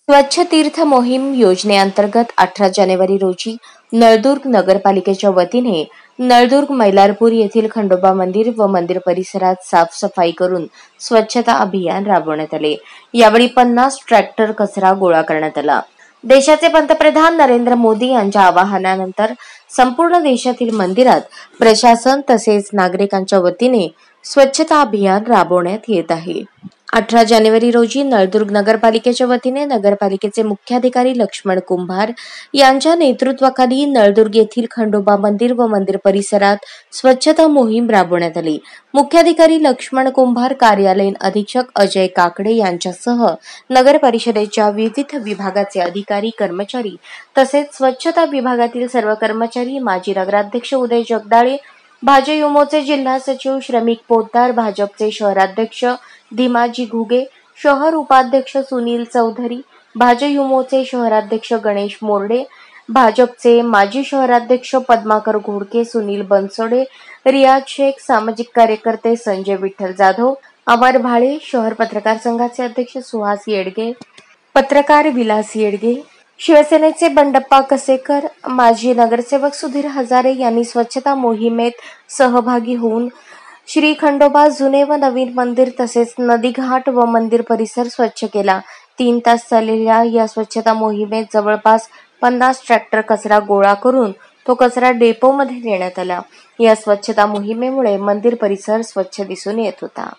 स्वच्छ तीर्थ मोहीम योजनेअंतर्गत 18 जानेवारी रोजी नळदुर्ग नगरपालिकेच्या वतीने नळदुर्ग मैलारपूर येथील खंडोबा मंदिर व मंदिर परिसरात साफसफाई करून स्वच्छता अभियान राबवण्यात आले। यावेळी 50 ट्रॅक्टर कचरा गोळा करण्यात आला। देशाचे पंतप्रधान नरेंद्र मोदी यांच्या आवाहनानंतर संपूर्ण देशातील मंदिरात प्रशासन तसेच नागरिकांच्या वतीने स्वच्छता अभियान राबवण्यात येत आहे। 18 जानेवारी रोजी नळदुर्ग नगरपालिकेच्या वतीने नगरपालिकेचे मुख्याधिकारी लक्ष्मण कुंभार यांच्या नेतृत्वाखाली नळदुर्ग येथील खंडोबा मंदिर व मंदिर परिसरात स्वच्छता मोहीम राबवण्यात आली। मुख्याधिकारी लक्ष्मण कुंभार, कार्यालयीन अधीक्षक अजय काकडे यांच्यासह नगर परिषदेच्या विविध विभागाचे अधिकारी, कर्मचारी तसेच स्वच्छता विभागातील सर्व कर्मचारी, माजी नगराध्यक्ष उदय जगदाळे, भाजयुमोचे जिल्हा सचिव श्रमिक पोद्दार, भाजपचे शहराध्यक्ष धीमाजी घुगे, शहर उपाध्यक्ष सुनील चौधरी, भाजयुमोचे शहराध्यक्ष गणेश मोरडे, भाजपचे माजी शहराध्यक्ष पद्माकर घोडके, सुनील बनसोडे, रियाज शेख, सामाजिक कार्यकर्ते संजय विठ्ठल जाधव, अमर भाळे, शहर पत्रकार संघाचे अध्यक्ष सुहास येडगे, पत्रकार विलास येडगे, शिवसेनेचे बंडप्पा कसेकर, माजी नगरसेवक सुधीर हजारे यांनी स्वच्छता मोहिमेत सहभागी होऊन श्री खंडोबा जुने व नवीन मंदिर तसेच नदीघाट व मंदिर परिसर स्वच्छ केला। 3 तास चाललेल्या या स्वच्छता मोहिमेत जवळपास 50 ट्रॅक्टर कचरा गोळा करून तो कचरा डेपोमध्ये नेण्यात आला। या स्वच्छता मोहिमेमुळे मंदिर परिसर स्वच्छ दिसून येत होता।